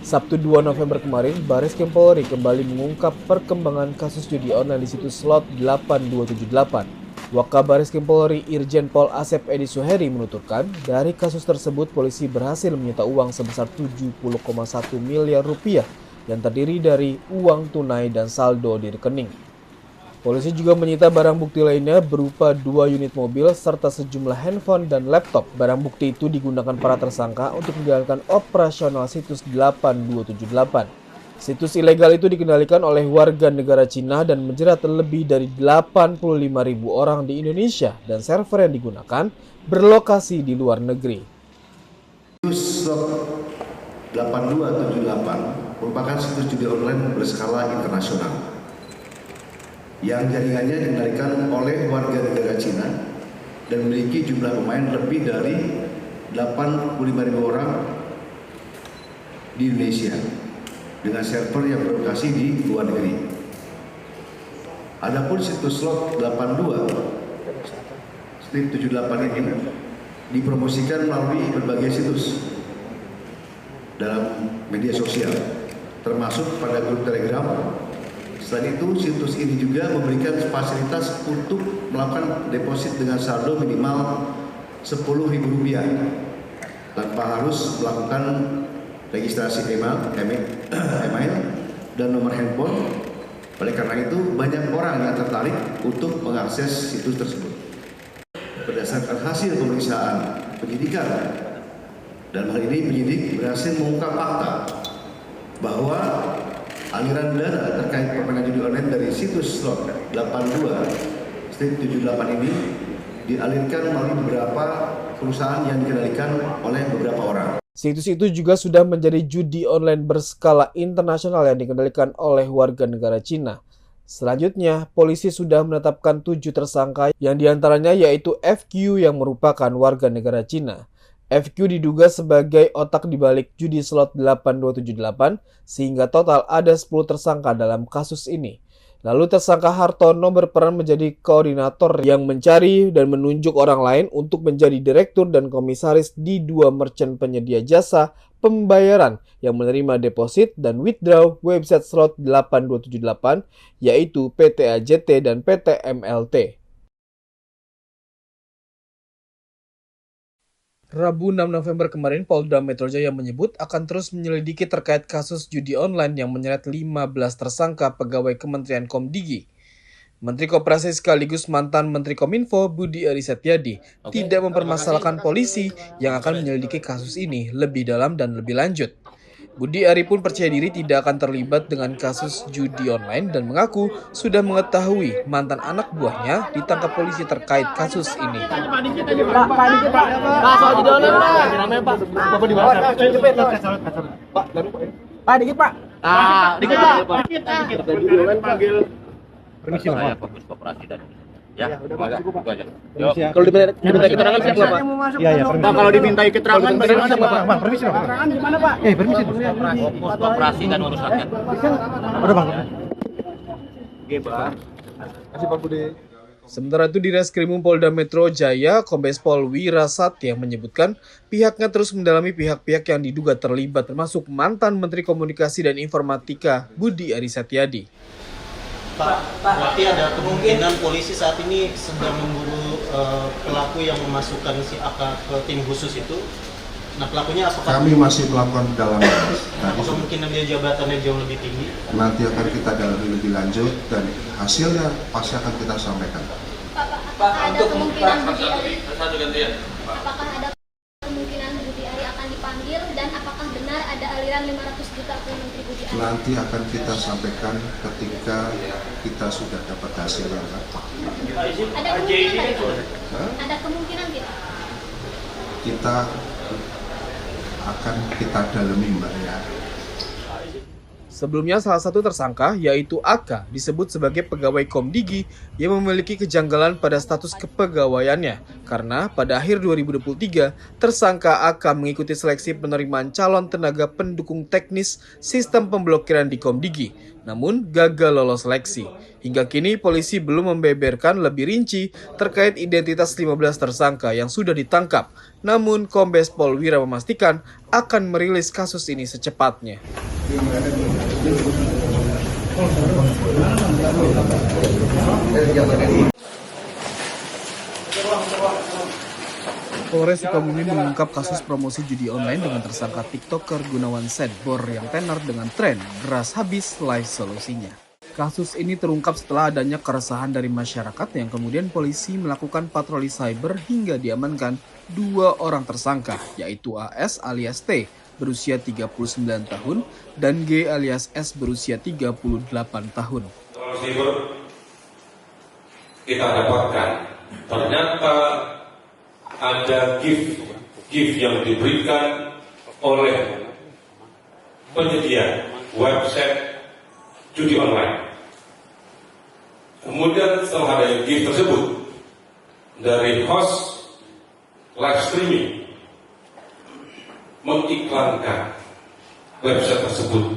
Sabtu 2 November kemarin, Bareskrim Polri kembali mengungkap perkembangan kasus judi online di situs slot 8278. Wakabariskrim Polri Irjen Pol Asep Edi Suheri menuturkan, dari kasus tersebut polisi berhasil menyita uang sebesar 70,1 miliar rupiah yang terdiri dari uang tunai dan saldo di rekening. Polisi juga menyita barang bukti lainnya berupa 2 unit mobil serta sejumlah handphone dan laptop. Barang bukti itu digunakan para tersangka untuk menjalankan operasional situs 8278. Situs ilegal itu dikendalikan oleh warga negara Cina dan menjerat lebih dari 85.000 orang di Indonesia dan server yang digunakan berlokasi di luar negeri. Situs 8278 merupakan situs judi online berskala internasional yang jaringannya dikendalikan oleh warga negara Cina dan memiliki jumlah pemain lebih dari 85.000 orang di Indonesia dengan server yang berlokasi di luar negeri. Adapun situs slot 82/78 ini dipromosikan melalui berbagai situs dalam media sosial, termasuk pada grup Telegram. Selain itu, situs ini juga memberikan fasilitas untuk melakukan deposit dengan saldo minimal Rp10.000 tanpa harus melakukan registrasi email dan nomor handphone. Oleh karena itu, banyak orang yang tertarik untuk mengakses situs tersebut. Berdasarkan hasil pemeriksaan penyidikan, dalam hal ini penyidik berhasil mengungkap fakta bahwa aliran dana terkait permainan judi online dari situs slot 82/78 ini dialirkan melalui beberapa perusahaan yang dikendalikan oleh beberapa orang. Situs itu juga sudah menjadi judi online berskala internasional yang dikendalikan oleh warga negara Cina. Selanjutnya, polisi sudah menetapkan 7 tersangka yang diantaranya yaitu FQ yang merupakan warga negara Cina. FQ diduga sebagai otak dibalik judi slot 8278 sehingga total ada 10 tersangka dalam kasus ini. Lalu tersangka Hartono berperan menjadi koordinator yang mencari dan menunjuk orang lain untuk menjadi direktur dan komisaris di 2 merchant penyedia jasa pembayaran yang menerima deposit dan withdraw website slot 8278 yaitu PT AJT dan PT MLT. Rabu 6 November kemarin, Polda Metro Jaya menyebut akan terus menyelidiki terkait kasus judi online yang menyeret 15 tersangka pegawai Kementerian Komdigi. Menteri Koperasi sekaligus mantan Menteri Kominfo Budi Ari Setiadi tidak mempermasalahkan polisi yang akan menyelidiki kasus ini lebih dalam dan lebih lanjut. Budi Ari pun percaya diri tidak akan terlibat dengan kasus judi online dan mengaku sudah mengetahui mantan anak buahnya ditangkap polisi terkait kasus ini. Permisi Pak. Fokus koperasi dan ya, udah cukup Pak. Kalau diminta keterangan siap nggak Pak? Iya, Pak. Kalau dimintai keterangan bagaimana Pak? Bang, permisi Pak. Keterangan gimana Pak? Permisi. Fokus koperasi dan urus rakyat. Udah Bang. Oke, Pak. Kasih Pak Budi. Sementara itu di Reskrimum Polda Metro Jaya, Kombes Pol Wira Satya menyebutkan pihaknya terus mendalami pihak-pihak yang diduga terlibat termasuk mantan Menteri Komunikasi dan Informatika Budi Ari Setiadi. Pak, berarti ada kemungkinan polisi saat ini sedang memburu pelaku yang memasukkan si AK ke tim khusus itu. Nah, pelakunya apakah? Kami masih melakukan pendalaman. Apa kemungkinan dia jabatannya jauh lebih tinggi? Nanti akan kita dalami lebih lanjut dan hasilnya pasti akan kita sampaikan. Apakah ada kemungkinan Budi Ari? Apakah ada kemungkinan Budi Ari akan dipanggil dan apakah benar ada aliran 500 juta ke Menteri Budi Ari? Nanti akan kita sampaikan ketika kita sudah dapat hasil yang apa. Ada kemungkinan? Ada kemungkinan tidak? Kita akan kita dalami Mbak ya. Sebelumnya salah satu tersangka yaitu AK disebut sebagai pegawai Komdigi yang memiliki kejanggalan pada status kepegawaiannya karena pada akhir 2023 tersangka AK mengikuti seleksi penerimaan calon tenaga pendukung teknis sistem pemblokiran di Komdigi namun gagal lolos seleksi. Hingga kini polisi belum membeberkan lebih rinci terkait identitas 15 tersangka yang sudah ditangkap. Namun Kombes Pol Wira memastikan akan merilis kasus ini secepatnya. Polres Sukabumi mengungkap kasus promosi judi online dengan tersangka TikToker Gunawan Sedbor yang tenar dengan tren beras habis live solusinya. Kasus ini terungkap setelah adanya keresahan dari masyarakat yang kemudian polisi melakukan patroli cyber hingga diamankan 2 orang tersangka, yaitu AS alias T berusia 39 tahun dan G alias S berusia 38 tahun. Cyber kita dapatkan ternyata ada gift yang diberikan oleh penyedia website judi online. Kemudian setelah ada gift tersebut dari host live streaming mengiklankan website tersebut.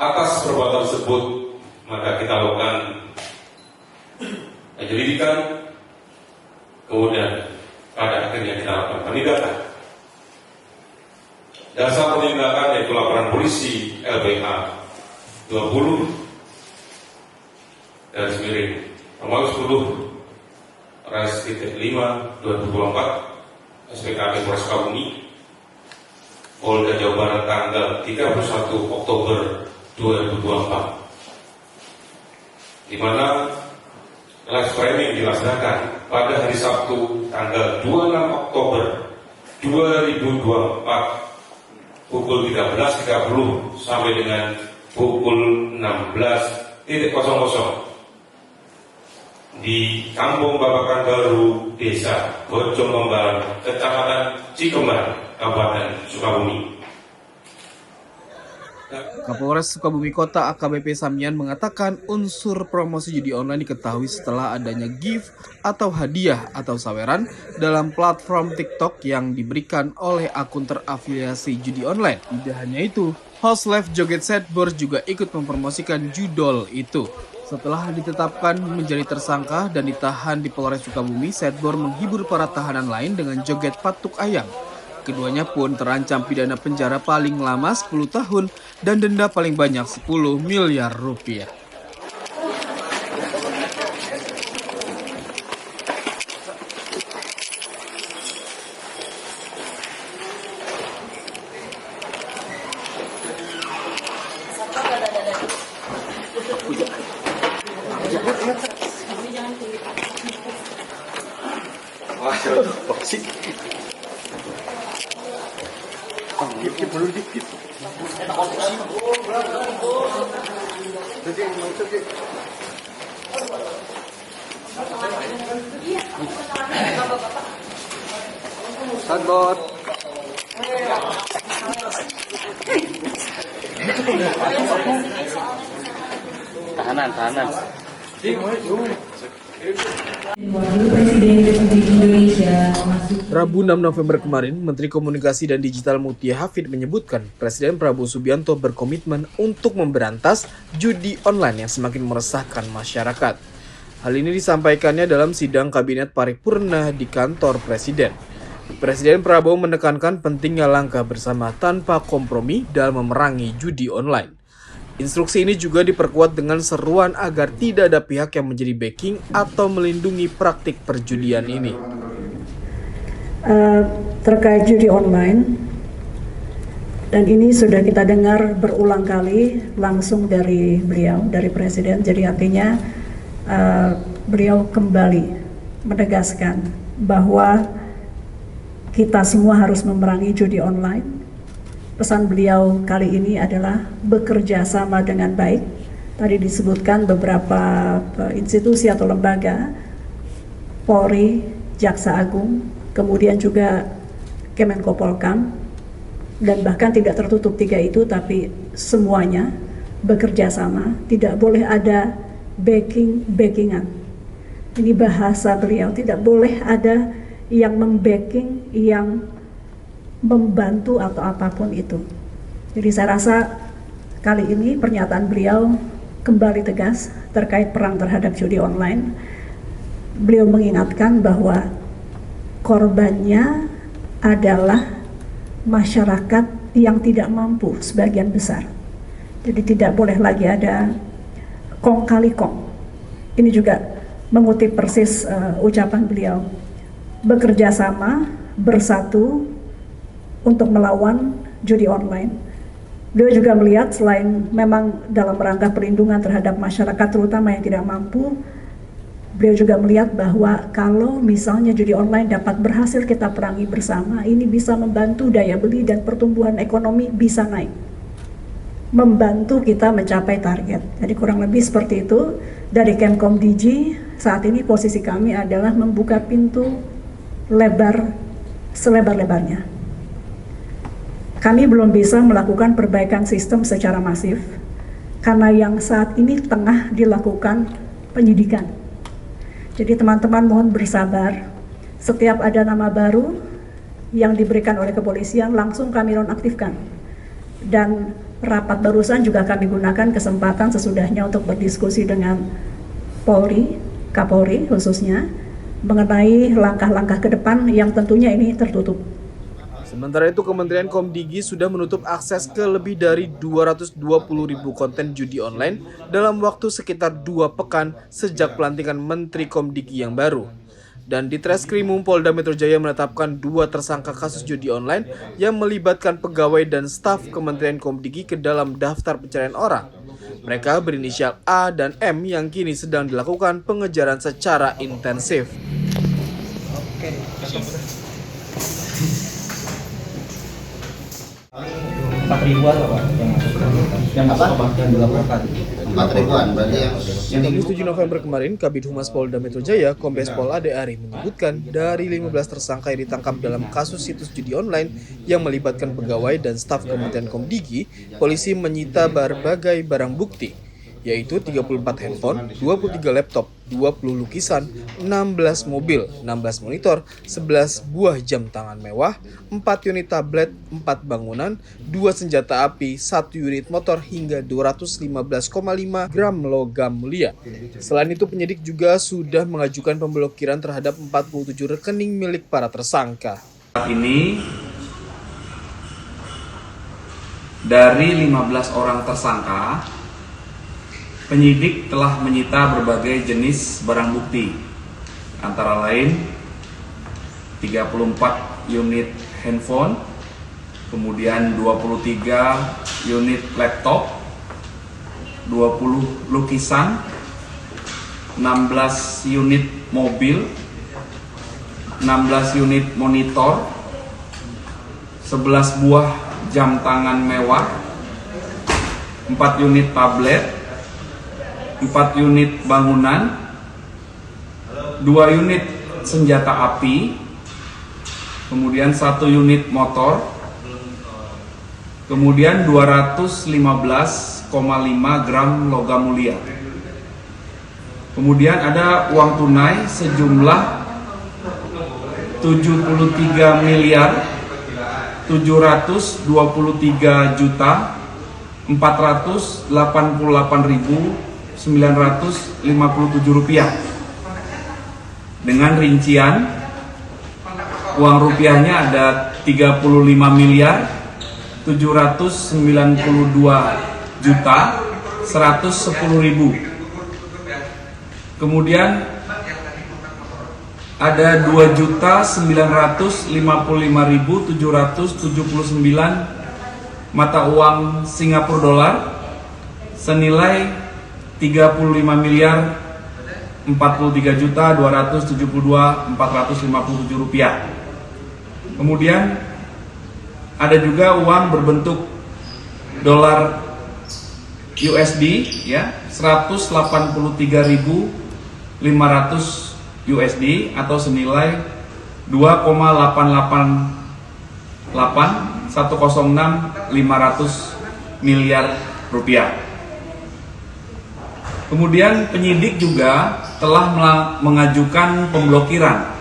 Atas perbuatan tersebut maka kita lakukan penyelidikan, kemudian pada akhirnya kita lakukan penindakan. Dasar penindakan yaitu laporan polisi LBH 20 garis miring nomor 10 res.5 2024 SPKP Polres Sukabumi Polda Jawa Barat tanggal 31 Oktober 2024, di mana live streaming dilaksanakan pada hari Sabtu tanggal 26 Oktober 2024 pukul 13.30 sampai dengan pukul 16.00 di Kampung Babakan Baru, Desa Bojongkembar, Kecamatan Cikembar, Kabupaten Sukabumi. Kapolres Sukabumi Kota AKBP Samyan mengatakan unsur promosi judi online diketahui setelah adanya gift atau hadiah atau saweran dalam platform TikTok yang diberikan oleh akun terafiliasi judi online. Tidak hanya itu, host live joget Sedbor juga ikut mempromosikan judol itu. Setelah ditetapkan menjadi tersangka dan ditahan di Polres Sukabumi, Sedbor menghibur para tahanan lain dengan joget patuk ayam. Keduanya pun terancam pidana penjara paling lama 10 tahun dan denda paling banyak 10 miliar rupiah. Sadbor. Tahanan. Presiden Republik Indonesia Rabu 6 November kemarin, Menteri Komunikasi dan Digital Mutia Hafid menyebutkan Presiden Prabowo Subianto berkomitmen untuk memberantas judi online yang semakin meresahkan masyarakat. Hal ini disampaikannya dalam sidang Kabinet Paripurna di kantor Presiden. Presiden Prabowo menekankan pentingnya langkah bersama tanpa kompromi dalam memerangi judi online. Instruksi ini juga diperkuat dengan seruan agar tidak ada pihak yang menjadi backing atau melindungi praktik perjudian ini. Terkait judi online, dan ini sudah kita dengar berulang kali langsung dari beliau, dari Presiden, jadi artinya beliau kembali menegaskan bahwa kita semua harus memerangi judi online. Pesan beliau kali ini adalah bekerja sama dengan baik. Tadi disebutkan beberapa institusi atau lembaga, Polri, Jaksa Agung, kemudian juga Kemenko Polkam, dan bahkan tidak tertutup 3 itu, tapi semuanya bekerja sama, tidak boleh ada backingan. Ini bahasa beliau, tidak boleh ada yang membacking, yang membantu atau apapun itu. Jadi saya rasa kali ini pernyataan beliau kembali tegas terkait perang terhadap judi online. Beliau mengingatkan bahwa korbannya adalah masyarakat yang tidak mampu sebagian besar. Jadi tidak boleh lagi ada kong kali kong. Ini juga mengutip persis ucapan beliau, bekerja sama, bersatu untuk melawan judi online. Beliau juga melihat selain memang dalam rangka perlindungan terhadap masyarakat terutama yang tidak mampu, beliau juga melihat bahwa kalau misalnya judi online dapat berhasil kita perangi bersama, ini bisa membantu daya beli dan pertumbuhan ekonomi bisa naik, membantu kita mencapai target. Jadi kurang lebih seperti itu. Dari Kemkom Digi, saat ini posisi kami adalah membuka pintu lebar selebar-lebarnya. Kami belum bisa melakukan perbaikan sistem secara masif karena yang saat ini tengah dilakukan penyidikan. Jadi teman-teman mohon bersabar. Setiap ada nama baru yang diberikan oleh kepolisian langsung kami nonaktifkan. Dan rapat barusan juga kami gunakan kesempatan sesudahnya untuk berdiskusi dengan Polri, Kapolri khususnya, mengenai langkah-langkah ke depan yang tentunya ini tertutup. Sementara itu, Kementerian Komdigi sudah menutup akses ke lebih dari 220.000 konten judi online dalam waktu sekitar 2 pekan sejak pelantikan Menteri Komdigi yang baru. Dan di Treskrimum Polda Metro Jaya menetapkan 2 tersangka kasus judi online yang melibatkan pegawai dan staf Kementerian Komdigi ke dalam daftar pencarian orang. Mereka berinisial A dan M yang kini sedang dilakukan pengejaran secara intensif. Oke. 4.000-an Pak yang masuk yang dilaporkan. 4.000-an berarti yang 7 November kemarin, Kabid Humas Polda Metro Jaya, Kombes Pol Ade Ari menyebutkan dari 15 tersangka yang ditangkap dalam kasus situs judi online yang melibatkan pegawai dan staf Kementerian Komdigi, polisi menyita berbagai barang bukti, yaitu 34 handphone, 23 laptop, 20 lukisan, 16 mobil, 16 monitor, 11 buah jam tangan mewah, 4 unit tablet, 4 bangunan, 2 senjata api, 1 unit motor hingga 215,5 gram logam mulia. Selain itu, penyidik juga sudah mengajukan pemblokiran terhadap 47 rekening milik para tersangka. Saat ini dari 15 orang tersangka, penyidik telah menyita berbagai jenis barang bukti, antara lain 34 unit handphone, kemudian 23 unit laptop, 20 lukisan, 16 unit mobil, 16 unit monitor, 11 buah jam tangan mewah, 4 unit tablet, 4 unit bangunan, 2 unit senjata api, kemudian 1 unit motor, kemudian 215,5 gram logam mulia. Kemudian ada uang tunai sejumlah 73 miliar 723 juta 488.957 rupiah, dengan rincian uang rupiahnya ada 35 miliar 792 juta 110.000. Kemudian ada 2.955.779 mata uang Singapura dolar senilai 35 miliar 43 juta 272.457 rupiah. Kemudian ada juga uang berbentuk dolar USD ya, 183.500 USD atau senilai 2,888 106.500 miliar rupiah. Kemudian penyidik juga telah mengajukan pemblokiran.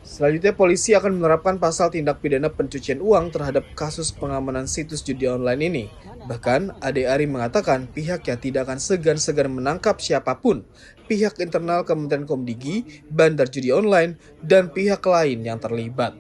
Selanjutnya, polisi akan menerapkan pasal tindak pidana pencucian uang terhadap kasus pengamanan situs judi online ini. Bahkan, Ade Ari mengatakan pihaknya tidak akan segan-segan menangkap siapapun, pihak internal Kementerian Komdigi, bandar judi online, dan pihak lain yang terlibat.